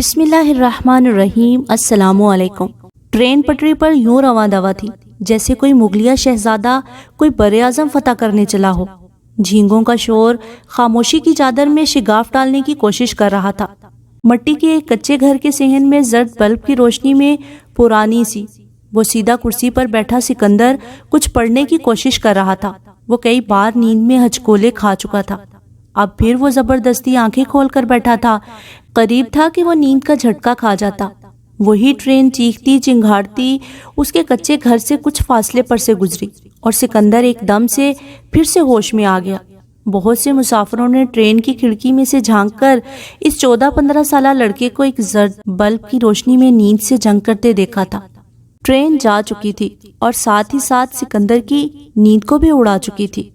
بسم اللہ الرحمن الرحیم۔ السلام علیکم۔ ٹرین پٹری پر یوں رواں دوا تھی جیسے کوئی مغلیہ شہزادہ کوئی براعظم فتح کرنے چلا ہو۔ جھینگوں کا شور خاموشی کی چادر میں شگاف ڈالنے کی کوشش کر رہا تھا۔ مٹی کے ایک کچے گھر کے صحن میں زرد بلب کی روشنی میں پرانی سی وہ سیدھا کرسی پر بیٹھا سکندر کچھ پڑھنے کی کوشش کر رہا تھا۔ وہ کئی بار نیند میں ہچکولے کھا چکا تھا، اب پھر وہ زبردستی آنکھیں کھول کر بیٹھا تھا۔ قریب تھا کہ وہ نیند کا جھٹکا کھا جاتا۔ وہی ٹرین چیختی چنگھاڑتی اس کے کچے گھر سے کچھ فاصلے پر سے گزری اور سکندر ایک دم سے پھر سے ہوش میں آ گیا۔ بہت سے مسافروں نے ٹرین کی کھڑکی میں سے جھانک کر اس 14-15 سالہ لڑکے کو ایک زرد بلب کی روشنی میں نیند سے جنگ کرتے دیکھا تھا۔ ٹرین جا چکی تھی اور ساتھ ہی ساتھ سکندر کی نیند کو بھی اڑا چکی تھی۔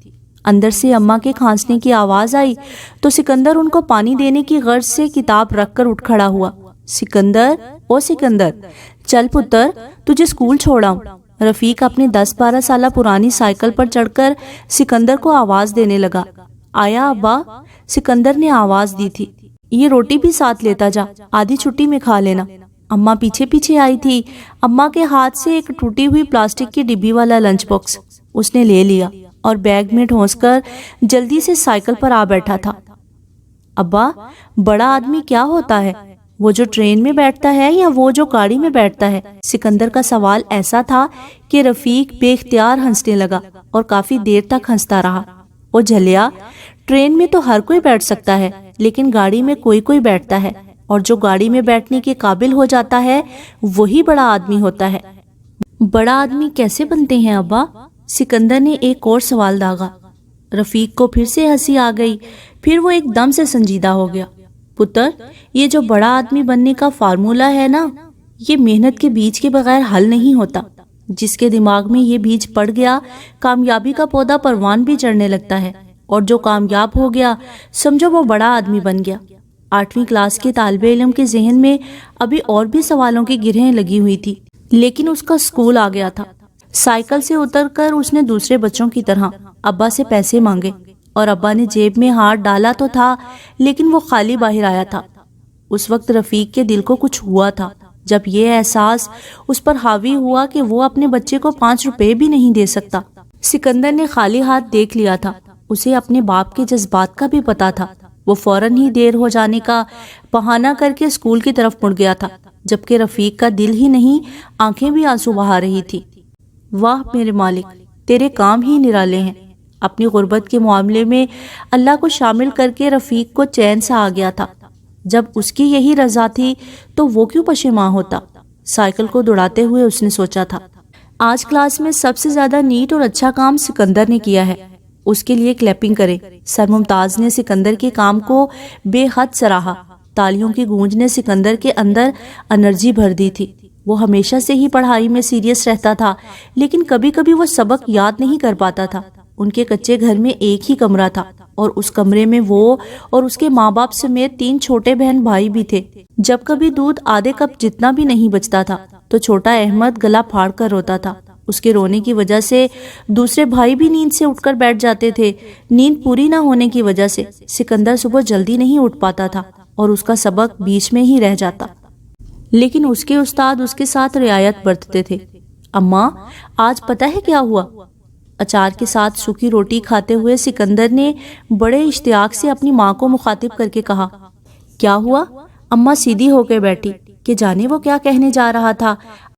اندر سے اماں کے کھانسنے کی آواز آئی تو سکندر ان کو پانی دینے کی غرض سے کتاب رکھ کر اٹھ کھڑا ہوا۔ سکندر، او سکندر، چل پتر، تجھے اسکول چھوڑاؤں۔ رفیق اپنی 10-12 سالہ پرانی سائیکل پر چڑھ کر سکندر کو آواز دینے لگا۔ آیا ابا؟ سکندر نے آواز دی تھی۔ یہ روٹی بھی ساتھ لیتا جا، آدھی چھٹی میں کھا لینا۔ اماں پیچھے پیچھے آئی تھی۔ اماں کے ہاتھ سے ایک ٹوٹی ہوئی پلاسٹک کی ڈبی والا لنچ باکس اس نے لے لیا اور بیگ میں ٹھونس کر جلدی سے سائیکل پر آ بیٹھا تھا۔ ابا، بڑا آدمی کیا ہوتا ہے؟ وہ جو ٹرین میں بیٹھتا ہے یا وہ جو گاڑی میں بیٹھتا ہے؟ سکندر کا سوال ایسا تھا کہ رفیق بے اختیار ہنسنے لگا اور کافی دیر تک ہنستا رہا۔ او جھلیا، ٹرین میں تو ہر کوئی بیٹھ سکتا ہے لیکن گاڑی میں کوئی بیٹھتا ہے، اور جو گاڑی میں بیٹھنے کے قابل ہو جاتا ہے وہی بڑا آدمی ہوتا ہے۔ بڑا آدمی کیسے بنتے ہیں ابا؟ سکندر نے ایک اور سوال داغا۔ رفیق کو پھر سے ہنسی آ گئی، پھر وہ ایک دم سے سنجیدہ ہو گیا۔ پتر، یہ جو بڑا آدمی بننے کا فارمولہ ہے نا، یہ محنت کے بیج کے بغیر حل نہیں ہوتا۔ جس کے دماغ میں یہ بیج پڑ گیا، کامیابی کا پودا پروان بھی چڑھنے لگتا ہے، اور جو کامیاب ہو گیا سمجھو وہ بڑا آدمی بن گیا۔ 8ویں کلاس کے طالب علم کے ذہن میں ابھی اور بھی سوالوں کی گرہیں لگی ہوئی تھی، لیکن اس کا اسکول آ گیا تھا۔ سائیکل سے اتر کر اس نے دوسرے بچوں کی طرح ابا سے پیسے مانگے، اور ابا نے جیب میں ہاتھ ڈالا تو تھا لیکن وہ خالی باہر آیا تھا۔ اس وقت رفیق کے دل کو کچھ ہوا تھا جب یہ احساس اس پر حاوی ہوا کہ وہ اپنے بچے کو 5 روپے بھی نہیں دے سکتا۔ سکندر نے خالی ہاتھ دیکھ لیا تھا، اسے اپنے باپ کے جذبات کا بھی پتا تھا۔ وہ فوراً ہی دیر ہو جانے کا بہانہ کر کے اسکول کی طرف مڑ گیا تھا، جبکہ رفیق کا دل ہی نہیں آنکھیں بھی آنسو بہا رہی تھی۔ واہ میرے مالک، تیرے کام ہی نرالے ہیں۔ اپنی غربت کے معاملے میں اللہ کو شامل کر کے رفیق کو چین سا آ گیا تھا۔ جب اس کی یہی رضا تھی تو وہ کیوں پشیمان ہوتا؟ سائیکل کو دوڑاتے ہوئے اس نے سوچا تھا، آج کلاس میں سب سے زیادہ نیٹ اور اچھا کام سکندر نے کیا ہے، اس کے لیے کلیپنگ کریں۔ سر ممتاز نے سکندر کے کام کو بے حد سراہا۔ تالیوں کی گونج نے سکندر کے اندر انرجی بھر دی تھی۔ وہ ہمیشہ سے ہی پڑھائی میں سیریس رہتا تھا، لیکن کبھی کبھی وہ سبق یاد نہیں کر پاتا تھا۔ ان کے کچے گھر میں ایک ہی کمرہ تھا، اور اس کمرے میں وہ اور اس کے ماں باپ سمیت 3 چھوٹے بہن بھائی بھی تھے۔ جب کبھی دودھ آدھے کپ جتنا بھی نہیں بچتا تھا تو چھوٹا احمد گلا پھاڑ کر روتا تھا۔ اس کے رونے کی وجہ سے دوسرے بھائی بھی نیند سے اٹھ کر بیٹھ جاتے تھے۔ نیند پوری نہ ہونے کی وجہ سے سکندر صبح جلدی نہیں اٹھ پاتا تھا اور اس کا سبق بیچ میں ہی رہ جاتا، لیکن اس کے استاد اس کے ساتھ رعایت برتتے تھے۔ اماں، آج پتہ ہے کیا ہوا؟ اچار کے ساتھ سوکھی روٹی کھاتے ہوئے سکندر نے بڑے اشتیاق سے اپنی ماں کو مخاطب کر کے کہا۔ کیا ہوا؟ اماں سیدھی ہو کے بیٹھی کہ جانے وہ کیا کہنے جا رہا تھا۔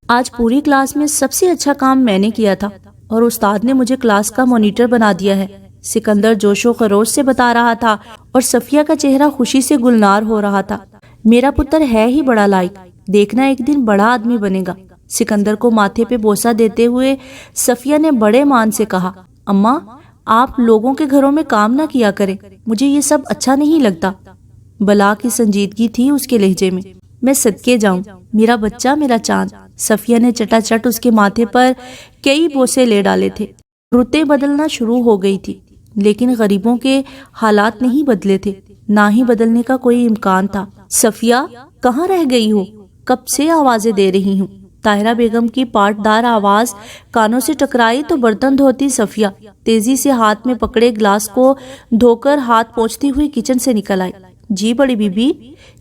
آج پوری کلاس میں سب سے اچھا کام میں نے کیا تھا اور استاد نے مجھے کلاس کا مانیٹر بنا دیا ہے، سکندر جوش و خروش سے بتا رہا تھا، اور صفیہ کا چہرہ خوشی سے گلنار ہو رہا تھا۔ میرا پتر ہے ہی بڑا لائق، دیکھنا ایک دن بڑا آدمی بنے گا۔ سکندر کو ماتھے پہ بوسہ دیتے ہوئے صفیہ نے بڑے مان سے کہا، اماں، آپ لوگوں کے گھروں میں کام نہ کیا کریں، مجھے یہ سب اچھا نہیں لگتا۔ بلا کی سنجیدگی تھی اس کے لہجے میں صدقے جاؤں، میرا بچہ میرا چاند۔ صفیہ نے چٹا چٹ اس کے ماتھے پر کئی بوسے لے ڈالے تھے۔ رتیں بدلنا شروع ہو گئی تھی، لیکن غریبوں کے حالات نہیں بدلے تھے، نہ ہی بدلنے کا کوئی امکان تھا۔ صفیہ، کہاں رہ گئی ہو؟ کب سے آوازیں دے رہی ہوں۔ طاہرہ بیگم کی پاٹدار آواز کانوں سے ٹکرائی تو برتن دھوتی صفیہ تیزی سے ہاتھ میں پکڑے گلاس کو دھو کر ہاتھ پوچھتی ہوئی کچن سے نکل آئی۔ جی بڑی بی بی،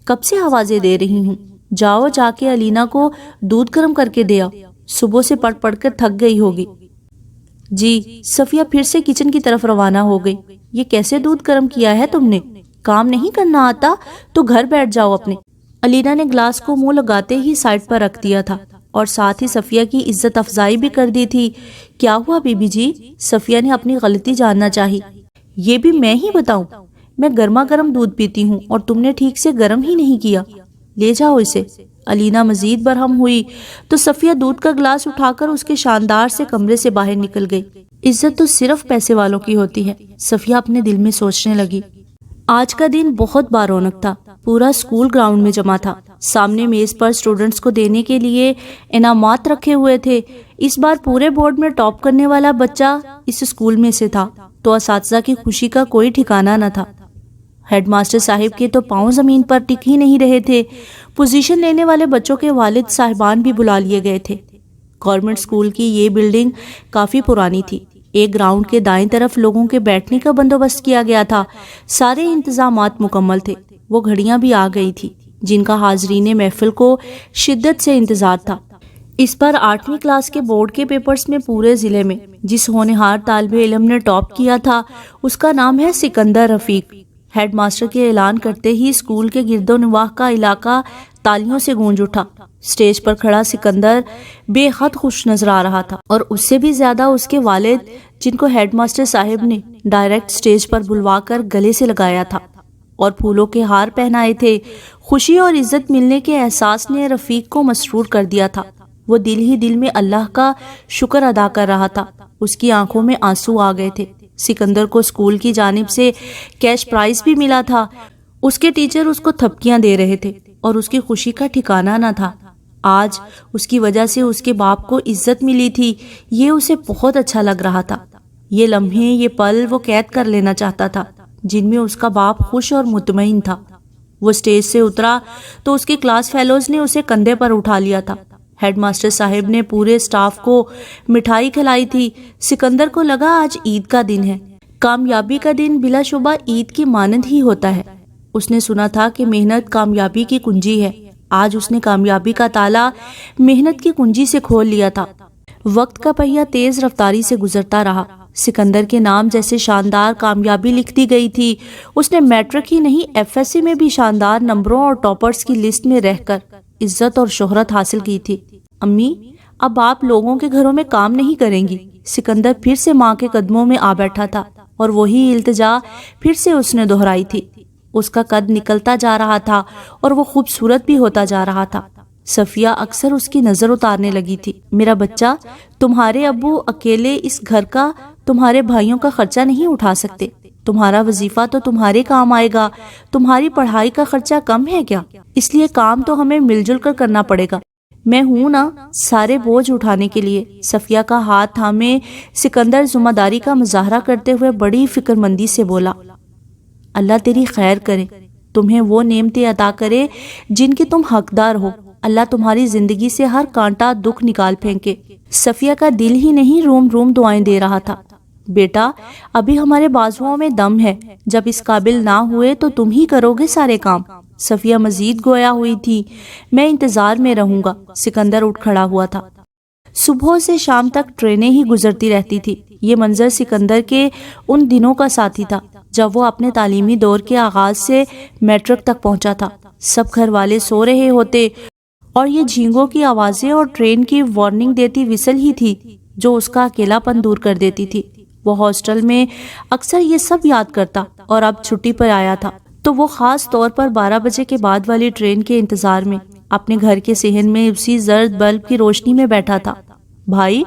کب سے آوازیں دے رہی ہوں، جاؤ جا کے علینا کو دودھ گرم کر کے دے آؤ، صبح سے پڑھ پڑھ کر تھک گئی ہوگی۔ جی، صفیہ پھر سے کچن کی طرف روانہ ہو گئی۔ یہ کیسے دودھ گرم کیا ہے تم نے؟ کام نہیں کرنا آتا تو گھر بیٹھ جاؤ اپنے۔ علینا نے گلاس کو منہ لگاتے ہی سائڈ پر رکھ دیا تھا اور ساتھ ہی صفیہ کی عزت افزائی بھی کر دی تھی۔ کیا ہوا بی بی جی؟ صفیہ نے اپنی غلطی جاننا چاہی۔ یہ بھی میں ہی بتاؤں؟ میں گرما گرم دودھ پیتی ہوں اور تم نے ٹھیک سے گرم ہی نہیں کیا، لے جاؤ اسے۔ علینا مزید برہم ہوئی تو صفیہ دودھ کا گلاس اٹھا کر اس کے شاندار سے کمرے سے باہر نکل گئی۔ عزت تو صرف پیسے والوں کی ہوتی ہے، صفیہ اپنے دل میں سوچنے لگی۔ آج کا دن بہت بارونق تھا، پورا اسکول گراؤنڈ میں جمع تھا، سامنے میز پر اسٹوڈنٹس کو دینے کے لیے انعامات رکھے ہوئے تھے۔ اس بار پورے بورڈ میں ٹاپ کرنے والا بچہ اس اسکول میں سے تھا، تو اساتذہ کی خوشی کا کوئی ٹھکانہ نہ تھا۔ ہیڈ ماسٹر صاحب کے تو پاؤں زمین پر ٹک ہی نہیں رہے تھے۔ پوزیشن لینے والے بچوں کے والد صاحبان بھی بلا لیے گئے تھے۔ گورنمنٹ اسکول کی یہ بلڈنگ کافی پرانی تھی۔ ایک گراؤنڈ کے دائیں طرف لوگوں کے بیٹھنے کا بندوبست کیا گیا تھا، سارے انتظامات مکمل تھے۔ وہ گھڑیاں بھی آ گئی تھی جن کا حاضرین محفل کو شدت سے انتظار تھا۔ اس پر 8ویں کلاس کے بورڈ کے پیپرز میں پورے ضلع میں جس ہونہار طالب علم نے ٹاپ کیا تھا اس کا نام ہے سکندر رفیق۔ ہیڈ ماسٹر کے اعلان کرتے ہی اسکول کے گرد و نواح کا علاقہ تالیوں سے گونج اٹھا۔ اسٹیج پر کھڑا سکندر بے حد خوش نظر آ رہا تھا، اور اس سے بھی زیادہ اس کے والد، جن کو ہیڈ ماسٹر صاحب نے ڈائریکٹ اسٹیج پر بلوا کر گلے سے لگایا تھا اور پھولوں کے ہار پہنائے تھے۔ خوشی اور عزت ملنے کے احساس نے رفیق کو مسرور کر دیا تھا۔ وہ دل ہی دل میں اللہ کا شکر ادا کر رہا تھا۔ اس کی آنکھوں میں آنسو آ گئے تھے۔ سکندر کو اسکول کی جانب سے کیش پرائز بھی ملا تھا۔ اس کے ٹیچر اس کو تھپکیاں دے رہے تھے اور اس کی خوشی کا ٹھکانہ نہ تھا۔ آج اس کی وجہ سے اس کے باپ کو عزت ملی تھی، یہ اسے بہت اچھا لگ رہا تھا۔ یہ لمحے، یہ پل وہ قید کر لینا چاہتا تھا جن میں اس کا باپ خوش اور مطمئن تھا۔ وہ اسٹیج سے اترا تو اس کے کلاس فیلوز نے اسے کندھے پر اٹھا لیا تھا۔ ہیڈ ماسٹر صاحب نے پورے سٹاف کو مٹھائی کھلائی تھی۔ سکندر کو لگا آج عید کا دن ہے۔ کامیابی کا دن بلا شبہ عید کی مانند ہی ہوتا ہے۔ اس نے سنا تھا کہ محنت کامیابی کی کنجی ہے۔ آج اس نے کامیابی کا تالا محنت کی کنجی سے کھول لیا تھا۔ وقت کا پہیہ تیز رفتاری سے گزرتا رہا۔ سکندر کے نام جیسے شاندار کامیابی لکھ دی گئی تھی۔ اس نے میٹرک ہی نہیں FSC میں بھی شاندار نمبروں اور ٹاپرز کی لسٹ میں رہ کر عزت اور شہرت حاصل کی تھی۔ امی، اب آپ لوگوں کے گھروں میں کام نہیں کریں گی۔ سکندر پھر سے ماں کے قدموں میں آ بیٹھا تھا اور وہی التجا پھر سے اس نے دہرائی تھی۔ اس کا قد نکلتا جا رہا تھا اور وہ خوبصورت بھی ہوتا جا رہا تھا۔ صفیہ اکثر اس کی نظر اتارنے لگی تھی۔ میرا بچہ، تمہارے ابو اکیلے اس گھر کا، تمہارے بھائیوں کا خرچہ نہیں اٹھا سکتے۔ تمہارا وظیفہ تو تمہارے کام آئے گا۔ تمہاری پڑھائی کا خرچہ کم ہے کیا؟ اس لیے کام تو ہمیں مل جل کر کرنا پڑے گا۔ میں ہوں نا سارے بوجھ اٹھانے کے لیے۔ صفیہ کا ہاتھ تھامے سکندر ذمہ داری کا مظاہرہ کرتے ہوئے بڑی فکر مندی سے بولا، اللہ تیری خیر کرے، تمہیں وہ نعمتیں عطا کرے جن کے تم حقدار ہو۔ اللہ تمہاری زندگی سے ہر کانٹا دکھ نکال پھینکے۔ صفیہ کا دل ہی نہیں روم روم دعائیں دے رہا تھا۔ بیٹا، ابھی ہمارے بازوؤں میں دم ہے، جب اس قابل نہ ہوئے تو تم ہی کرو گے سارے کام۔ صفیہ مزید گویا ہوئی تھی، میں انتظار میں رہوں گا۔ سکندر اٹھ کھڑا ہوا تھا۔ صبح سے شام تک ٹرینیں ہی گزرتی رہتی تھی۔ یہ منظر سکندر کے ان دنوں کا ساتھی تھا جب وہ اپنے تعلیمی دور کے آغاز سے میٹرک تک پہنچا تھا۔ سب گھر والے سو رہے ہوتے اور یہ جھینگوں کی آوازیں اور ٹرین کی وارننگ دیتی وسل ہی تھی جو اس کا اکیلا پن دور کر دیتی تھی۔ وہ ہاسٹل میں اکثر یہ سب یاد کرتا اور اب چھٹی پر آیا تھا تو وہ خاص طور پر 12 بجے کے بعد والی ٹرین کے انتظار میں اپنے گھر کے صحن میں اسی زرد بلب کی روشنی میں بیٹھا تھا۔ بھائی،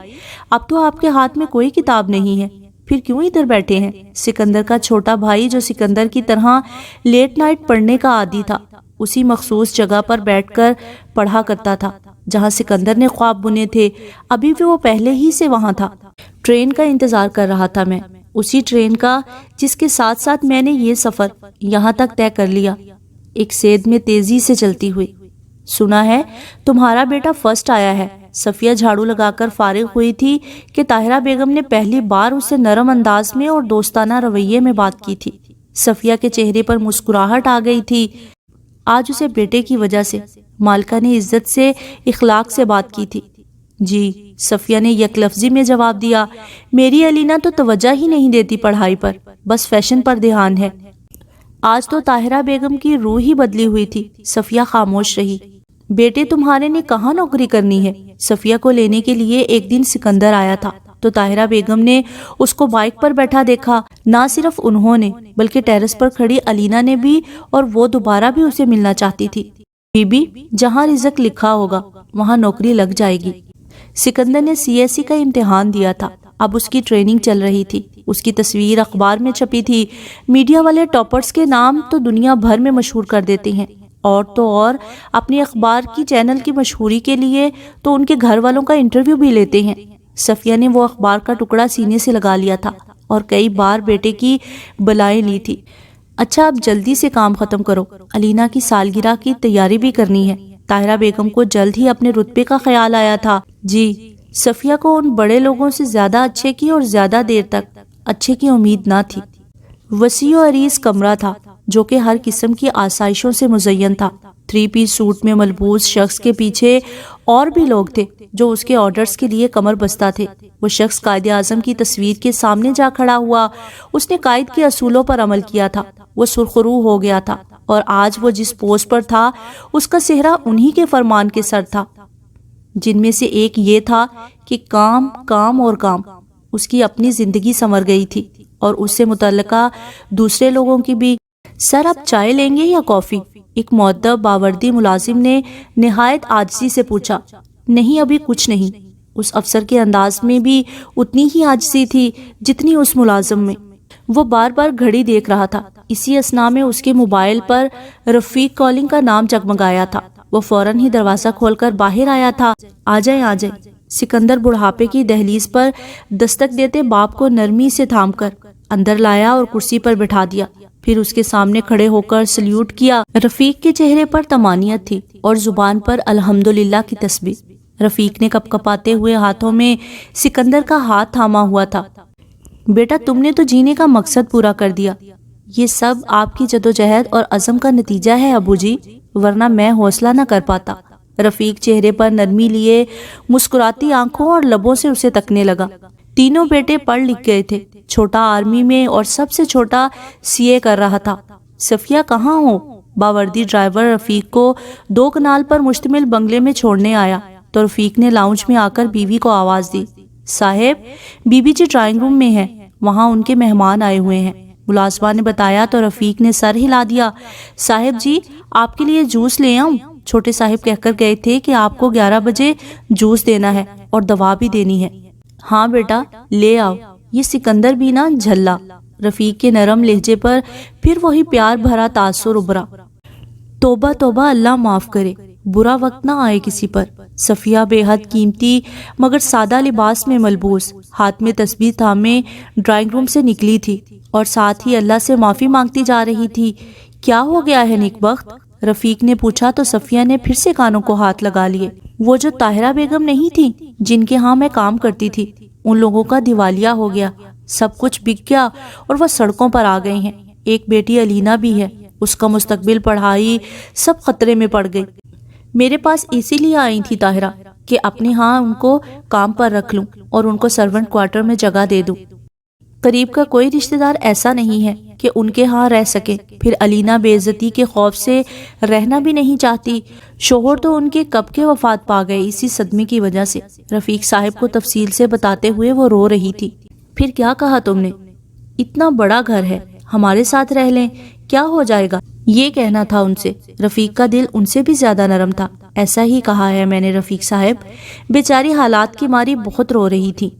اب تو آپ کے ہاتھ میں کوئی کتاب نہیں ہے، پھر کیوں ادھر بیٹھے ہیں؟ سکندر کا چھوٹا بھائی جو سکندر کی طرح لیٹ نائٹ پڑھنے کا عادی تھا، اسی مخصوص جگہ پر بیٹھ کر پڑھا کرتا تھا جہاں سکندر نے خواب بنے تھے۔ ابھی بھی وہ پہلے ہی سے وہاں تھا۔ ٹرین کا انتظار کر رہا تھا میں، اسی ٹرین کا جس کے ساتھ ساتھ میں نے یہ سفر یہاں تک طے کر لیا۔ ایک سید میں تیزی سے چلتی ہوئی، سنا ہے تمہارا بیٹا فرسٹ آیا ہے۔ صفیہ جھاڑو لگا کر فارغ ہوئی تھی کہ طاہرہ بیگم نے پہلی بار اسے نرم انداز میں اور دوستانہ رویے میں بات کی تھی۔ صفیہ کے چہرے پر مسکراہٹ آ گئی تھی۔ آج اسے بیٹے کی وجہ سے مالکہ نے عزت سے اخلاق سے بات کی تھی۔ جی، صفیہ نے یک لفظی میں جواب دیا۔ میری علینا تو توجہ ہی نہیں دیتی پڑھائی پر، بس فیشن پر دھیان ہے۔ آج تو طاہرہ بیگم کی روح ہی بدلی ہوئی تھی۔ صفیہ خاموش رہی۔ بیٹے تمہارے نے کہاں نوکری کرنی ہے؟ صفیہ کو لینے کے لیے ایک دن سکندر آیا تھا تو طاہرہ بیگم نے اس کو بائک پر بیٹھا دیکھا۔ نہ صرف انہوں نے بلکہ ٹیرس پر کھڑی علینا نے بھی، اور وہ دوبارہ بھی اسے ملنا چاہتی تھی۔ بی بی، جہاں رزق لکھا ہوگا وہاں نوکری لگ جائے گی۔ سکندر نے سی ایس سی کا امتحان دیا تھا، اب اس کی ٹریننگ چل رہی تھی۔ اس کی تصویر اخبار میں چھپی تھی۔ میڈیا والے ٹاپرز کے نام تو دنیا بھر میں مشہور کر دیتے ہیں، اور تو اور اپنی اخبار کی چینل کی مشہوری کے لیے تو ان کے گھر والوں کا انٹرویو بھی لیتے ہیں۔ صفیہ نے وہ اخبار کا ٹکڑا سینے سے لگا لیا تھا اور کئی بار بیٹے کی بلائیں لی تھی۔ اچھا، اب جلدی سے کام ختم کرو، علینا کی سالگرہ کی تیاری بھی کرنی ہے۔ طاہرہ بیگم کو جلد ہی اپنے رتبے کا خیال آیا تھا۔ جی، صفیہ کو ان بڑے لوگوں سے زیادہ اچھے کی اور زیادہ دیر تک اچھے کی امید نہ تھی۔ وسیع و عریض کمرہ تھا جو کہ ہر قسم کی آسائشوں سے مزین تھا۔ 3 پیس سوٹ میں ملبوس شخص کے پیچھے اور بھی لوگ تھے جو اس کے آرڈرز کے لیے کمر بستہ تھے۔ وہ شخص قائد اعظم کی تصویر کے سامنے جا کھڑا ہوا۔ اس نے قائد کے اصولوں پر عمل کیا تھا۔ وہ سرخرو ہو گیا تھا، اور آج وہ جس پوسٹ پر تھا اس کا صحرا انہی کے فرمان کے سر تھا، جن میں سے ایک یہ تھا کہ کام کام اور کام۔ اس کی اپنی زندگی سنور گئی تھی اور اس سے متعلقہ دوسرے لوگوں کی بھی۔ سر، آپ چائے لیں گے یا کافی؟ ایک مؤدب باوردی ملازم نے نہایت عاجزی سے پوچھا۔ نہیں، ابھی کچھ نہیں۔ اس افسر کے انداز میں بھی اتنی ہی عاجزی تھی جتنی اس ملازم میں۔ وہ بار بار گھڑی دیکھ رہا تھا۔ اسی اثنا میں اس کے موبائل پر رفیق کالنگ کا نام جگمگایا تھا۔ وہ فوراً ہی دروازہ کھول کر باہر آیا تھا۔ آ جائیں آ جائیں۔ سکندر بڑھاپے کی دہلیز پر دستک دیتے باپ کو نرمی سے تھام کر اندر لایا اور کرسی پر بٹھا دیا، پھر اس کے سامنے کھڑے ہو کر سلیوٹ کیا۔ رفیق کے چہرے پر طمانینت تھی اور زبان پر الحمدللہ کی تسبیح۔ رفیق نے کپ کپاتے ہوئے ہاتھوں میں سکندر کا ہاتھ تھاما ہوا تھا۔ بیٹا، تم نے تو جینے کا مقصد پورا کر دیا۔ یہ سب آپ کی جدوجہد اور عزم کا نتیجہ ہے ابو جی، ورنہ میں حوصلہ نہ کر پاتا۔ رفیق چہرے پر نرمی لیے مسکراتی آنکھوں اور لبوں سے اسے تکنے لگا۔ تینوں بیٹے پڑھ لکھ گئے تھے، چھوٹا آرمی میں اور سب سے چھوٹا سی اے کر رہا تھا۔ صفیہ کہاں ہو؟ باوردی ڈرائیور رفیق کو 2 کنال پر مشتمل بنگلے میں چھوڑنے آیا تو رفیق نے لاؤنج میں آ کر بیوی کو آواز دی۔ صاحب، بی بی جی ڈرائنگ روم میں ہے، وہاں ان کے مہمان آئے ہوئے ہیں۔ ملازمہ نے بتایا تو رفیق نے سر ہلا دیا۔ صاحب جی، آپ کے لیے جوس لے آؤں؟ چھوٹے صاحب کہہ کر گئے تھے کہ آپ کو 11 بجے جوس دینا ہے اور دوا بھی دینی ہے۔ ہاں بیٹا، لے آؤ۔ یہ سکندر بھی نہ جھلا۔ رفیق کے نرم لہجے پر پھر وہی پیار بھرا تاثر ابھرا۔ توبہ توبہ، اللہ معاف کرے، برا وقت نہ آئے کسی پر۔ صفیہ بے حد قیمتی مگر سادہ لباس میں ملبوس، ہاتھ میں تسبیح تھامے ڈرائنگ روم سے نکلی تھی اور ساتھ ہی اللہ سے معافی مانگتی جا رہی تھی۔ کیا ہو گیا ہے نیک بخت؟ رفیق نے پوچھا تو صفیہ نے پھر سے کانوں کو ہاتھ لگا لیے۔ وہ جو طاہرہ بیگم نہیں تھی جن کے ہاں میں کام کرتی تھی، ان لوگوں کا دیوالیہ ہو گیا، سب کچھ بک گیا اور وہ سڑکوں پر آ گئے ہیں۔ ایک بیٹی علینا بھی ہے، اس کا مستقبل، پڑھائی، سب خطرے میں پڑ گئی۔ میرے پاس اسی لیے آئی تھی طاہرہ کہ اپنے ہاں ان کو کام پر رکھ لوں اور ان کو سرونٹ کوارٹر میں جگہ دے دوں۔ قریب کا کوئی رشتہ دار ایسا نہیں ہے کہ ان کے ہاں رہ سکے۔ پھر علینا بے عزتی کے خوف سے رہنا بھی نہیں چاہتی۔ شوہر تو ان کے کب کے وفات پا گئے اسی صدمے کی وجہ سے۔ رفیق صاحب کو تفصیل سے بتاتے ہوئے وہ رو رہی تھی۔ پھر کیا کہا تم نے؟ اتنا بڑا گھر ہے، ہمارے ساتھ رہ لیں، کیا ہو جائے گا، یہ کہنا تھا ان سے۔ رفیق کا دل ان سے بھی زیادہ نرم تھا۔ ایسا ہی کہا ہے میں نے رفیق صاحب۔ بیچاری حالات کی ماری بہت رو رہی تھی۔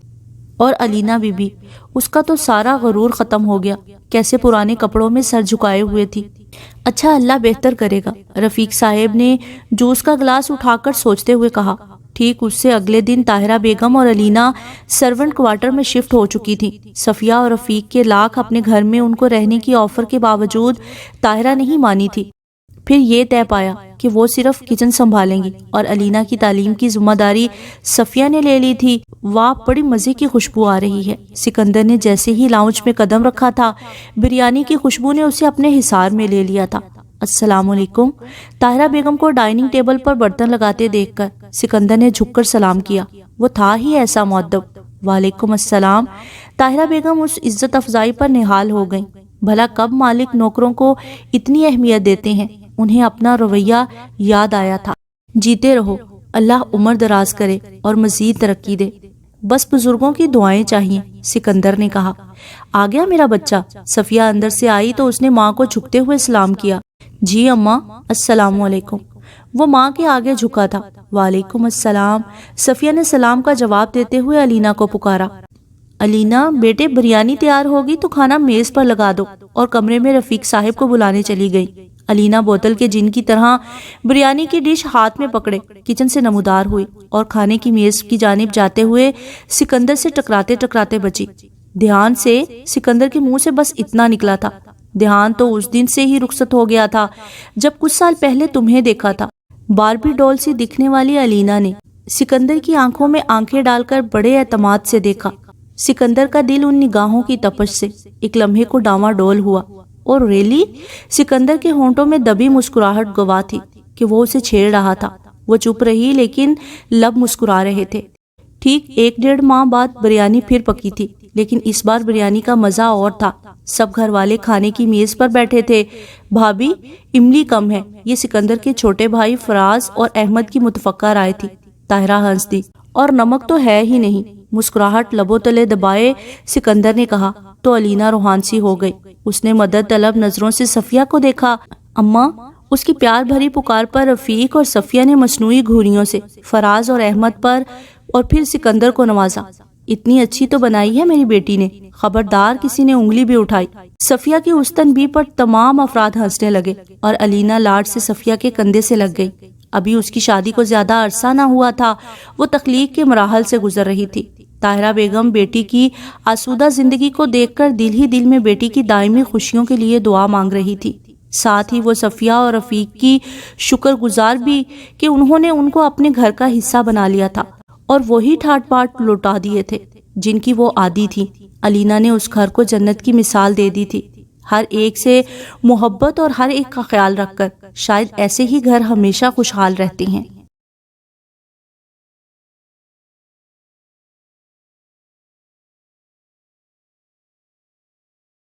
اور علینا بی بی، اس کا تو سارا غرور ختم ہو گیا، کیسے پرانے کپڑوں میں سر جھکائے ہوئے تھی۔ اچھا، اللہ بہتر کرے گا، رفیق صاحب نے جوس کا گلاس اٹھا کر سوچتے ہوئے کہا۔ ٹھیک اس سے اگلے دن طاہرہ بیگم اور علینا سرونٹ کوارٹر میں شفٹ ہو چکی تھی۔ صفیہ اور رفیق کے لاکھ اپنے گھر میں ان کو رہنے کی آفر کے باوجود طاہرہ نہیں مانی تھی۔ پھر یہ طے پایا کہ وہ صرف کچن سنبھالیں گی اور علینا کی تعلیم کی ذمہ داری صفیہ نے لے لی تھی۔ واہ، بڑی مزے کی خوشبو آ رہی ہے۔ سکندر نے جیسے ہی لاؤنج میں قدم رکھا تھا، بریانی کی خوشبو نے اسے اپنے حصار میں لے لیا تھا۔ السلام علیکم۔ طاہرہ بیگم کو ڈائننگ ٹیبل پر برتن لگاتے دیکھ کر سکندر نے جھک کر سلام کیا۔ وہ تھا ہی ایسا مؤدب۔ وعلیکم السلام۔ طاہرہ بیگم اس عزت افزائی پر نہال ہو گئیں۔ بھلا کب مالک نوکروں کو اتنی اہمیت دیتے ہیں؟ انہیں اپنا رویہ یاد آیا تھا۔ جیتے رہو، اللہ عمر دراز کرے اور مزید ترقی دے، بس بزرگوں کی دعائیں چاہیے، سکندر نے کہا۔ آ گیا میرا بچہ؟ صفیہ اندر سے آئی تو اس نے ماں کو جھکتے ہوئے سلام کیا۔ جی اماں، السلام علیکم۔ وہ ماں کے آگے جھکا تھا۔ وعلیکم السلام۔ صفیہ نے سلام کا جواب دیتے ہوئے علینا کو پکارا۔ علینا بیٹے، بریانی تیار ہوگی تو کھانا میز پر لگا دو، اور کمرے میں رفیق صاحب کو بلانے چلی گئی۔ علینا بوتل کے جن کی طرح بریانی کی ڈش ہاتھ میں پکڑے کچن سے نمودار ہوئی اور کھانے کی میز کی جانب جاتے ہوئے سکندر سے ٹکراتے ٹکراتے بچی۔ دھیان سے سکندر کے منہ سے بس اتنا نکلا تھا، دھیان تو اس دن سے ہی رخصت ہو گیا تھا جب کچھ سال پہلے تمہیں دیکھا تھا۔ باربی ڈول سی دکھنے والی علینا نے سکندر کی آنکھوں میں آنکھیں ڈال کر بڑے اعتماد سے دیکھا۔ سکندر کا دل ان نگاہوں کی تپش سے ایک لمحے کو ڈاواں ڈول ہوا، اور ریلی سکندر کے ہونٹوں میں دبی مسکراہٹ گواہ تھی کہ وہ اسے چھیڑ رہا تھا۔ وہ چپ رہی لیکن لب مسکرا رہے تھے۔ ٹھیک 1.5 ماہ بعد بریانی پھر پکی تھی، لیکن اس بار بریانی کا مزہ اور تھا۔ سب گھر والے کھانے کی میز پر بیٹھے تھے۔ بھابی، املی کم ہے، یہ سکندر کے چھوٹے بھائی فراز اور احمد کی متفقہ رائے تھی۔ طاہرہ ہنس دی۔ اور نمک تو ہے ہی نہیں، مسکراہٹ لبوں تلے دبائے سکندر نے کہا تو علینا روحان سی ہو گئی۔ اس نے مدد طلب نظروں سے صفیہ کو دیکھا۔ اماں، اس کی پیار بھری پکار پر رفیق اور صفیہ نے مصنوعی گھوریوں سے فراز اور احمد پر اور پھر سکندر کو نوازا۔ اتنی اچھی تو بنائی ہے میری بیٹی نے، خبردار کسی نے انگلی بھی اٹھائی۔ صفیہ کی اس تنبیہ پر تمام افراد ہنسنے لگے اور علینا لاڈ سے صفیہ کے کندھے سے لگ گئی۔ ابھی اس کی شادی کو زیادہ عرصہ نہ ہوا تھا، وہ تخلیق کے مراحل سے گزر رہی تھی۔ طاہرہ بیگم بیٹی کی آسودہ زندگی کو دیکھ کر دل ہی دل میں بیٹی کی دائمی خوشیوں کے لیے دعا مانگ رہی تھی۔ ساتھ ہی وہ صفیہ اور رفیق کی شکر گزار بھی کہ انہوں نے ان کو اپنے گھر کا حصہ بنا لیا تھا اور وہی ٹھاٹ باٹ لوٹا دیے تھے جن کی وہ عادی تھی۔ علینا نے اس گھر کو جنت کی مثال دے دی تھی، ہر ایک سے محبت اور ہر ایک کا خیال رکھ کر۔ شاید ایسے ہی گھر ہمیشہ خوشحال رہتے ہیں۔